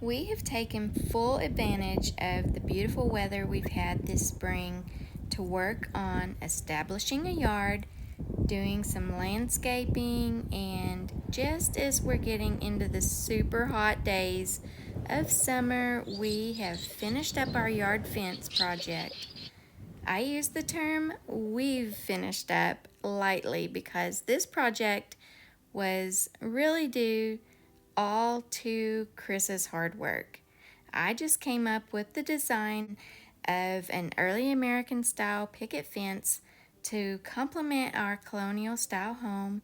We have taken full advantage of the beautiful weather we've had this spring to work on establishing a yard, doing some landscaping, and just as we're getting into the super hot days of summer, we have finished up our yard fence project. I use the term "we've finished up" lightly because this project was really due all to Chris's hard work. I just came up with the design of an early American style picket fence to complement our colonial style home,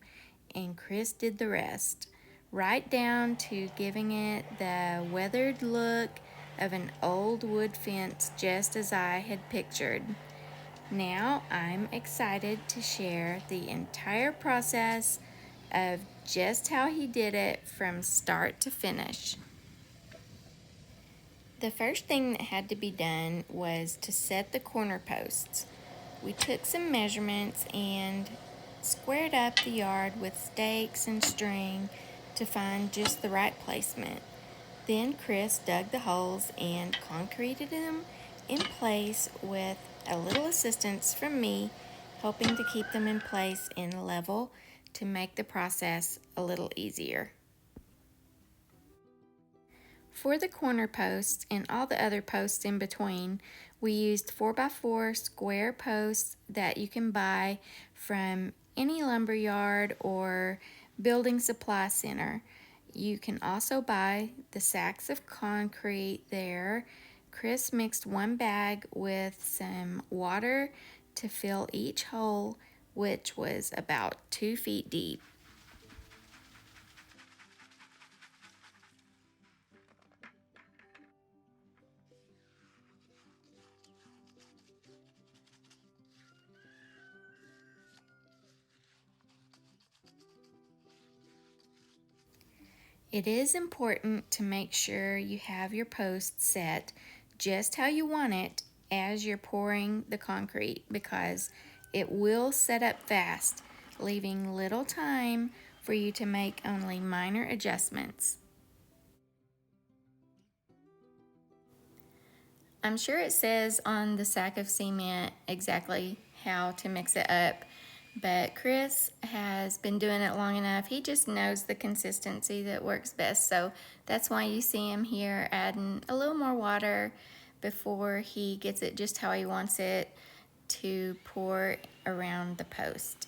and Chris did the rest, right down to giving it the weathered look of an old wood fence just as I had pictured. Now I'm excited to share the entire process of just how he did it from start to finish. The first thing that had to be done was to set the corner posts. We took some measurements and squared up the yard with stakes and string to find just the right placement. Then Chris dug the holes and concreted them in place with a little assistance from me, helping to keep them in place and level to make the process a little easier. For the corner posts and all the other posts in between, we used 4x4 square posts that you can buy from any lumber yard or building supply center. You can also buy the sacks of concrete there. Chris mixed one bag with some water to fill each hole, which was about 2 feet deep. It is important to make sure you have your post set just how you want it as you're pouring the concrete, because it will set up fast, leaving little time for you to make only minor adjustments. I'm sure it says on the sack of cement exactly how to mix it up, but Chris has been doing it long enough. He just knows the consistency that works best. So that's why you see him here adding a little more water before he gets it just how he wants it to pour around the post.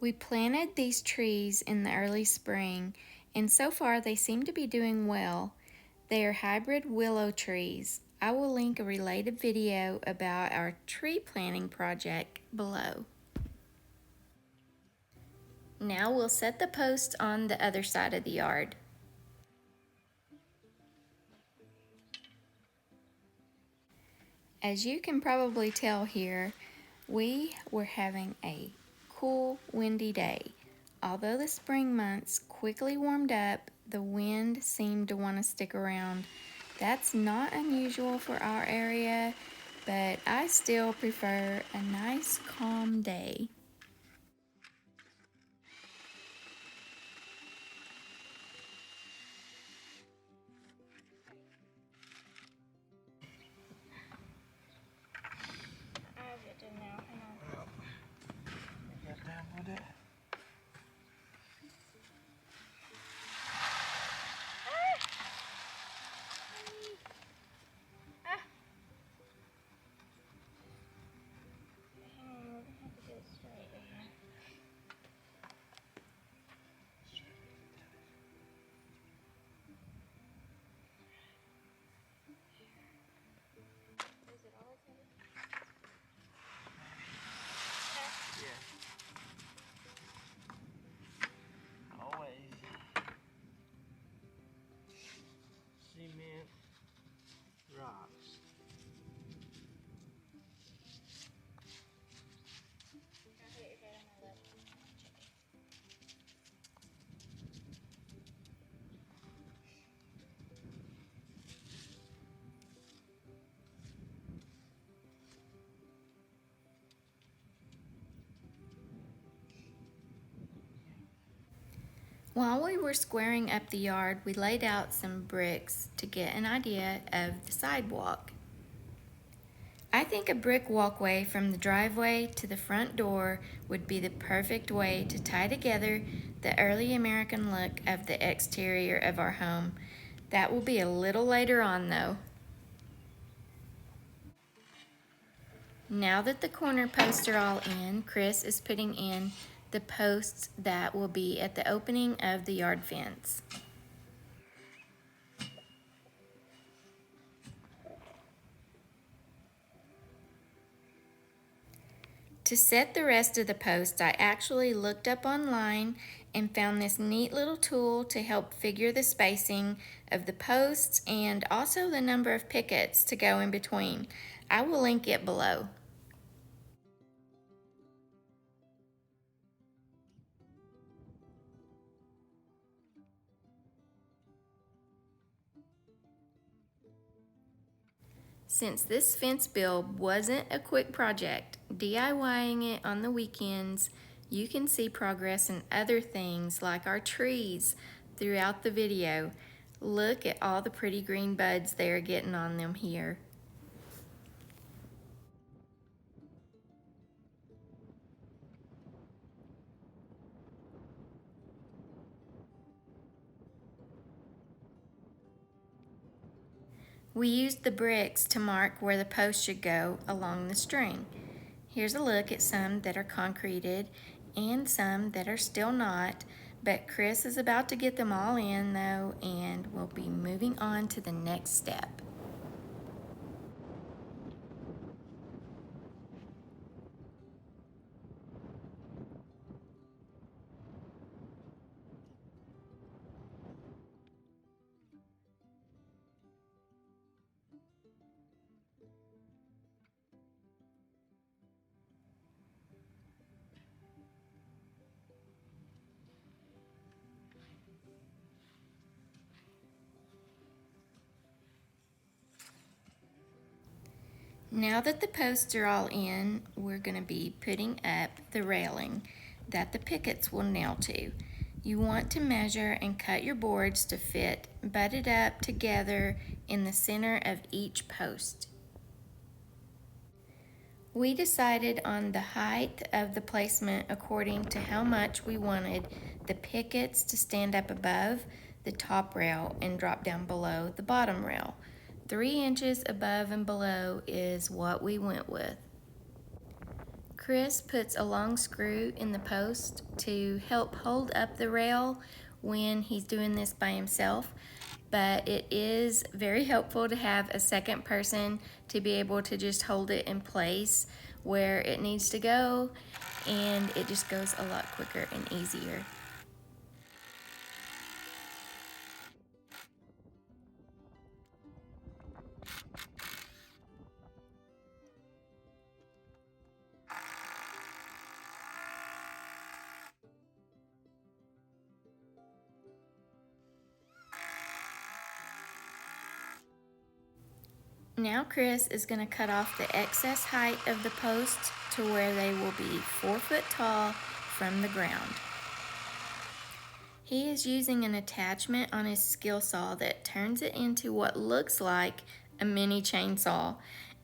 We planted these trees in the early spring, and so far they seem to be doing well. They are hybrid willow trees. I will link a related video about our tree planting project below. Now we'll set the post on the other side of the yard. As you can probably tell here, we were having a cool, windy day. Although the spring months quickly warmed up, the wind seemed to want to stick around. That's not unusual for our area, but I still prefer a nice, calm day. cement rocks. While we were squaring up the yard, we laid out some bricks to get an idea of the sidewalk. I think a brick walkway from the driveway to the front door would be the perfect way to tie together the early American look of the exterior of our home. That will be a little later on though. Now that the corner posts are all in, Chris is putting in the posts that will be at the opening of the yard fence. To set the rest of the posts, I actually looked up online and found this neat little tool to help figure the spacing of the posts and also the number of pickets to go in between. I will link it below. Since this fence build wasn't a quick project, DIYing it on the weekends, you can see progress in other things like our trees throughout the video. Look at all the pretty green buds they are getting on them here. We used the bricks to mark where the post should go along the string. Here's a look at some that are concreted and some that are still not, but Chris is about to get them all in though, and we'll be moving on to the next step. Now that the posts are all in, we're going to be putting up the railing that the pickets will nail to. You want to measure and cut your boards to fit butted up together in the center of each post. We decided on the height of the placement according to how much we wanted the pickets to stand up above the top rail and drop down below the bottom rail. 3 inches above and below is what we went with. Chris puts a long screw in the post to help hold up the rail when he's doing this by himself, but it is very helpful to have a second person to be able to just hold it in place where it needs to go, and it just goes a lot quicker and easier. Now Chris is going to cut off the excess height of the posts to where they will be 4 foot tall from the ground. He is using an attachment on his skill saw that turns it into what looks like a mini chainsaw.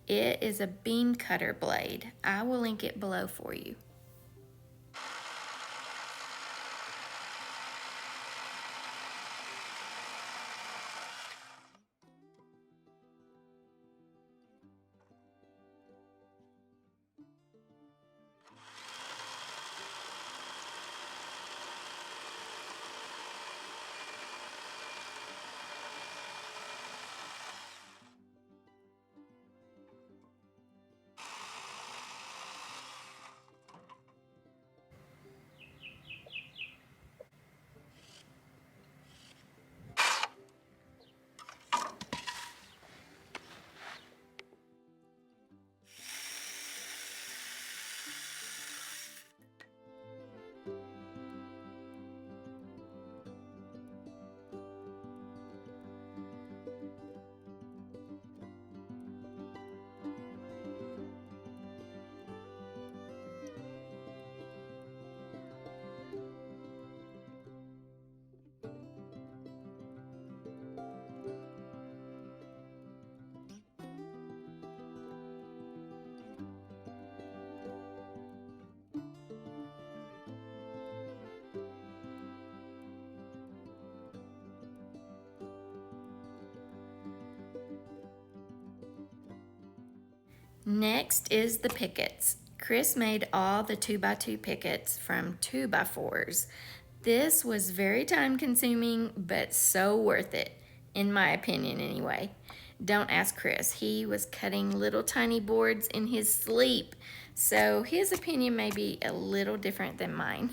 It is a beam cutter blade. I will link it below for you. Next is the pickets. Chris made all the 2x2 pickets from 2x4s. This was very time consuming, but so worth it, in my opinion anyway. Don't ask Chris. He was cutting little tiny boards in his sleep, so his opinion may be a little different than mine.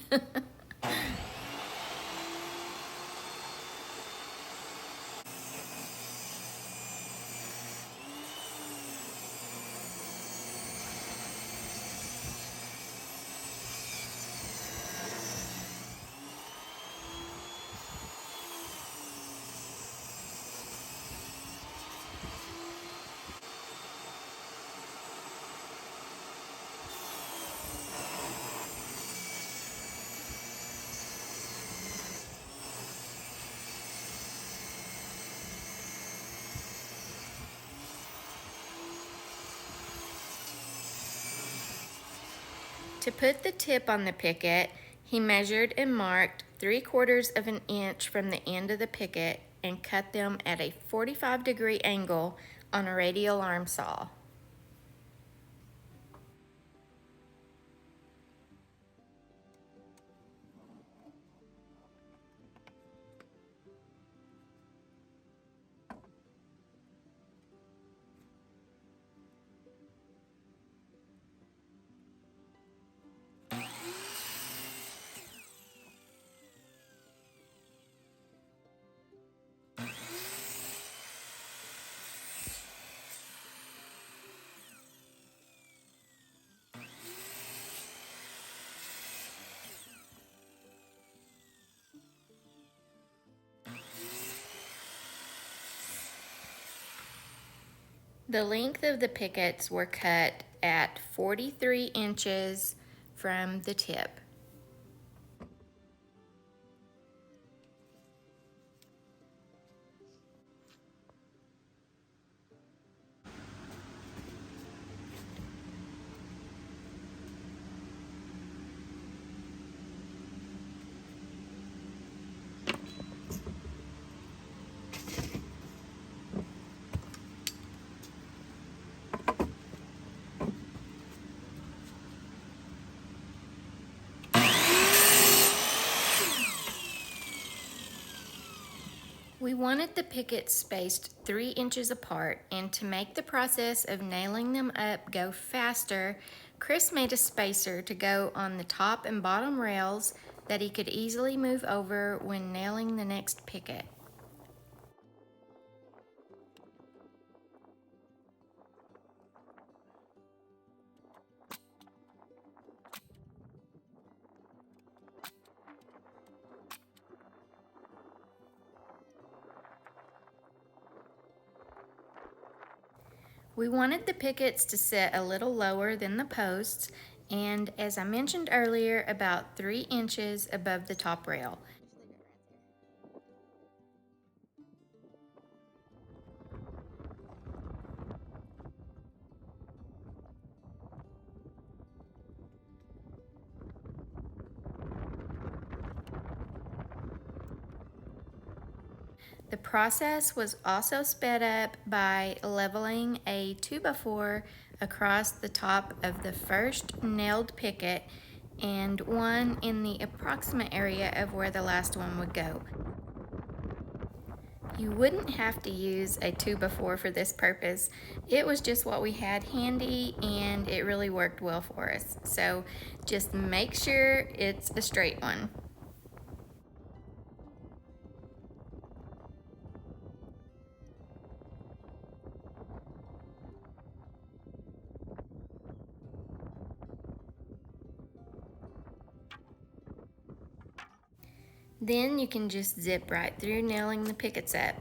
To put the tip on the picket, he measured and marked 3/4 of an inch from the end of the picket and cut them at a 45-degree angle on a radial arm saw. The length of the pickets were cut at 43 inches from the tip. We wanted the pickets spaced 3 inches apart, and to make the process of nailing them up go faster, Chris made a spacer to go on the top and bottom rails that he could easily move over when nailing the next picket. We wanted the pickets to sit a little lower than the posts and, as I mentioned earlier, about 3 inches above the top rail. The process was also sped up by leveling a 2x4 across the top of the first nailed picket and one in the approximate area of where the last one would go. You wouldn't have to use a 2x4 for this purpose. It was just what we had handy and it really worked well for us. So just make sure it's a straight one. Then you can just zip right through nailing the pickets up.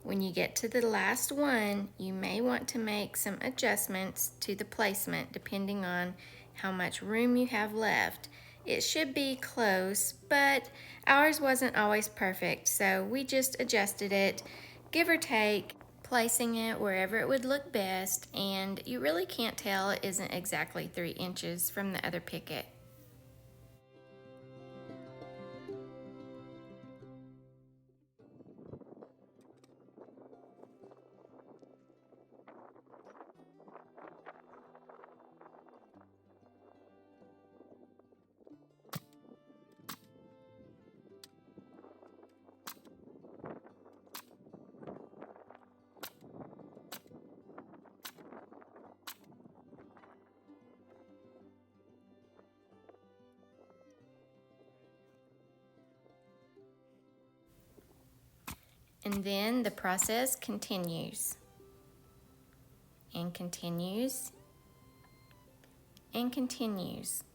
When you get to the last one, you may want to make some adjustments to the placement depending on how much room you have left. It should be close, but ours wasn't always perfect, so we just adjusted it, give or take, placing it wherever it would look best, and you really can't tell it isn't exactly 3 inches from the other picket. And then the process continues and continues and continues.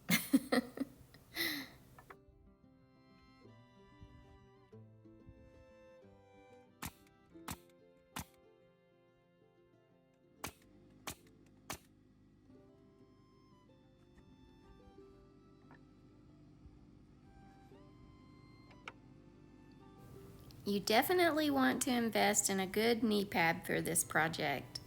You definitely want to invest in a good knee pad for this project.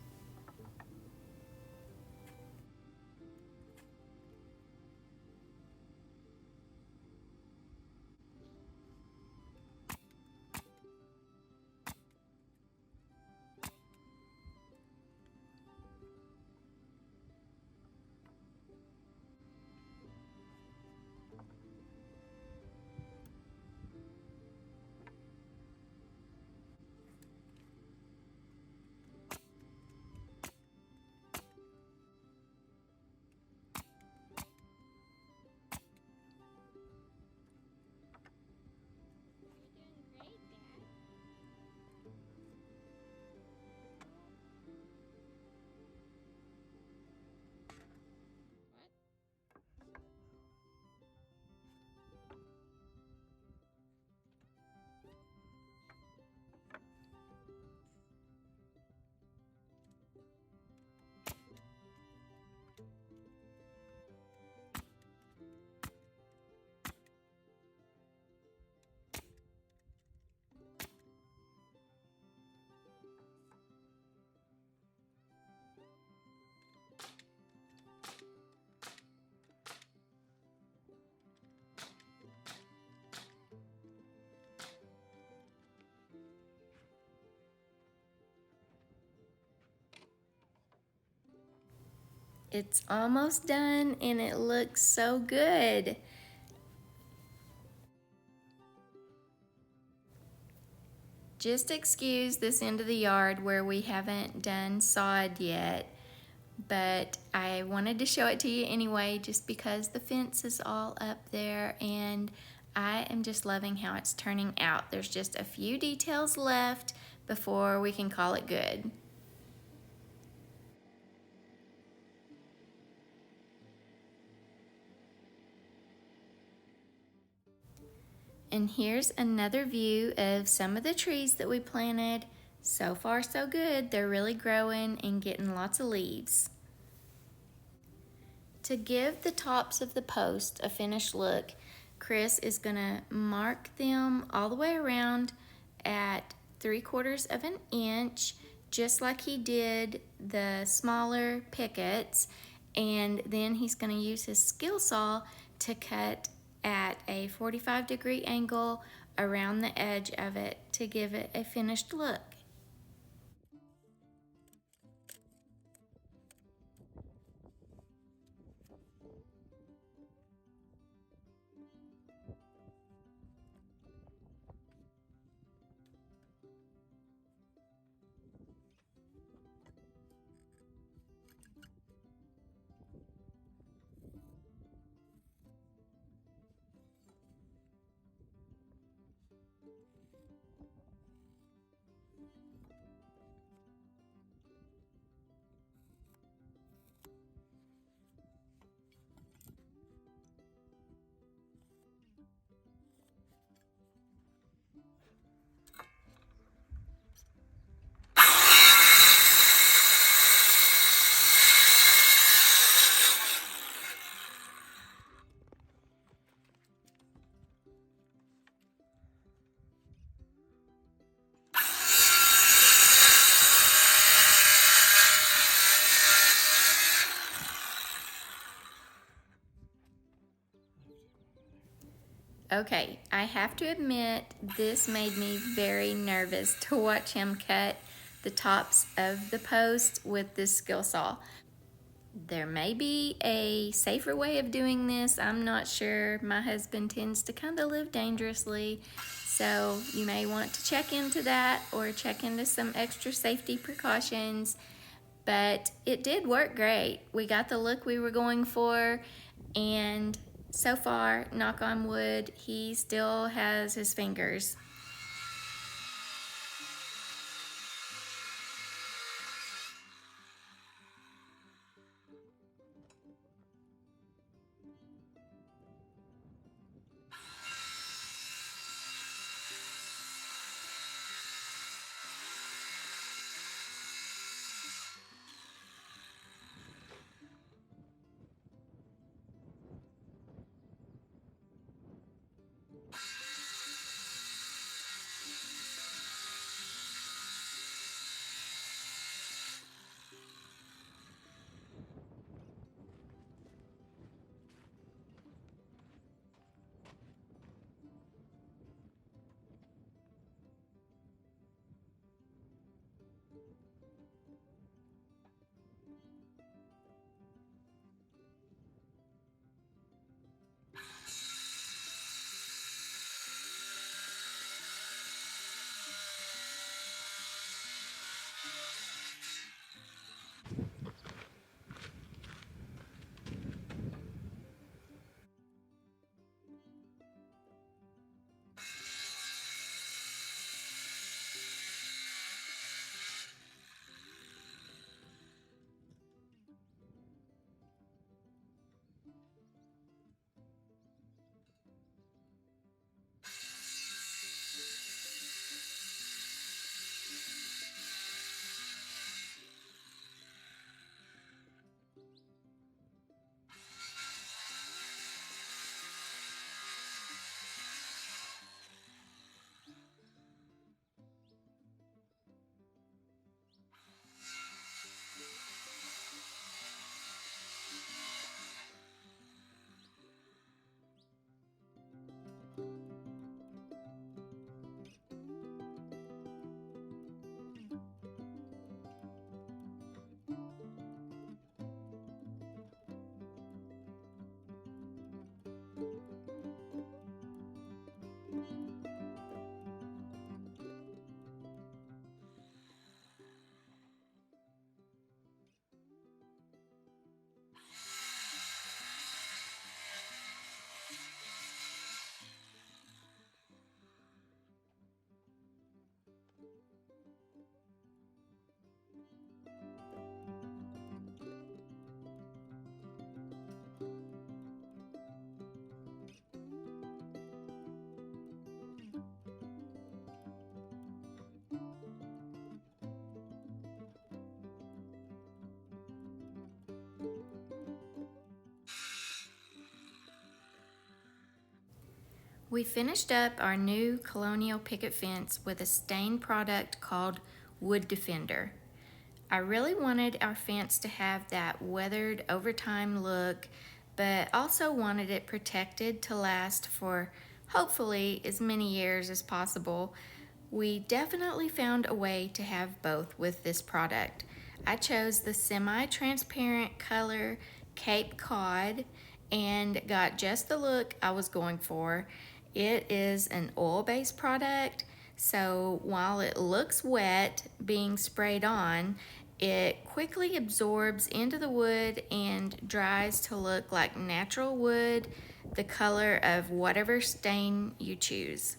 It's almost done and it looks so good. Just excuse this end of the yard where we haven't done sod yet, but I wanted to show it to you anyway just because the fence is all up there and I am just loving how it's turning out. There's just a few details left before we can call it good. And here's another view of some of the trees that we planted. So far so good. They're really growing and getting lots of leaves. To give the tops of the posts a finished look, Chris is gonna mark them all the way around at 3/4 of an inch, just like he did the smaller pickets. And then he's gonna use his skill saw to cut at a 45-degree angle around the edge of it to give it a finished look. Okay, I have to admit, this made me very nervous to watch him cut the tops of the posts with this skill saw. There may be a safer way of doing this. I'm not sure. My husband tends to kind of live dangerously, so you may want to check into that or check into some extra safety precautions. But it did work great. We got the look we were going for, and so far, knock on wood, he still has his fingers. We finished up our new colonial picket fence with a stain product called Wood Defender. I really wanted our fence to have that weathered over time look, but also wanted it protected to last for hopefully as many years as possible. We definitely found a way to have both with this product. I chose the semi-transparent color Cape Cod and got just the look I was going for. It is an oil-based product, so while it looks wet being sprayed on, it quickly absorbs into the wood and dries to look like natural wood, the color of whatever stain you choose.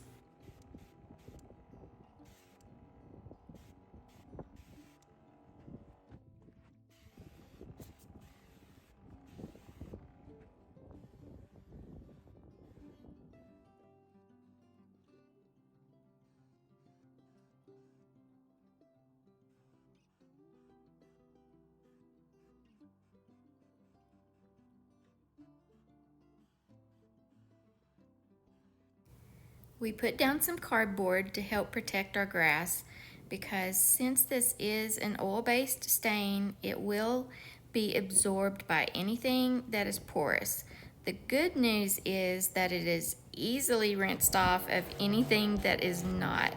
We put down some cardboard to help protect our grass because since this is an oil-based stain, it will be absorbed by anything that is porous. The good news is that it is easily rinsed off of anything that is not.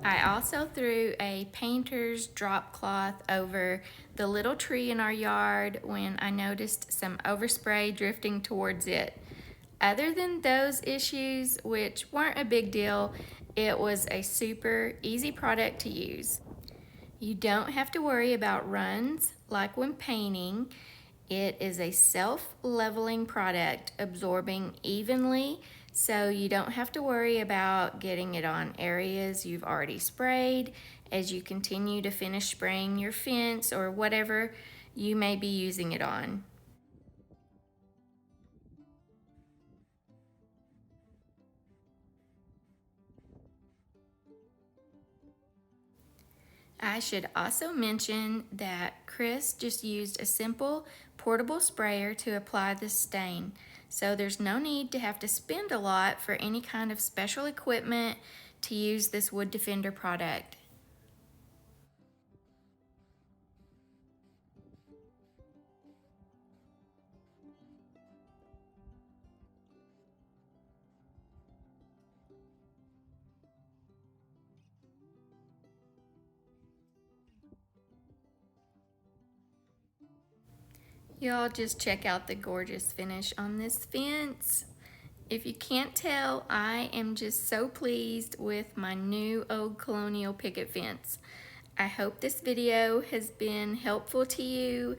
I also threw a painter's drop cloth over the little tree in our yard when I noticed some overspray drifting towards it. Other than those issues, which weren't a big deal, it was a super easy product to use. You don't have to worry about runs like when painting. It is a self-leveling product, absorbing evenly, so you don't have to worry about getting it on areas you've already sprayed as you continue to finish spraying your fence or whatever you may be using it on. I should also mention that Chris just used a simple portable sprayer to apply the stain, so there's no need to have to spend a lot for any kind of special equipment to use this Wood Defender product. Y'all just check out the gorgeous finish on this fence. If you can't tell, I am just so pleased with my new old colonial picket fence. I hope this video has been helpful to you.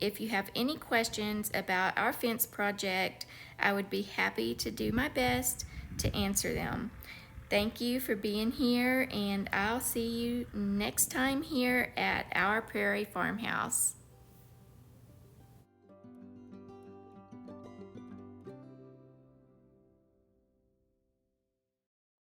If you have any questions about our fence project, I would be happy to do my best to answer them. Thank you for being here, and I'll see you next time here at our Prairie Farmhouse.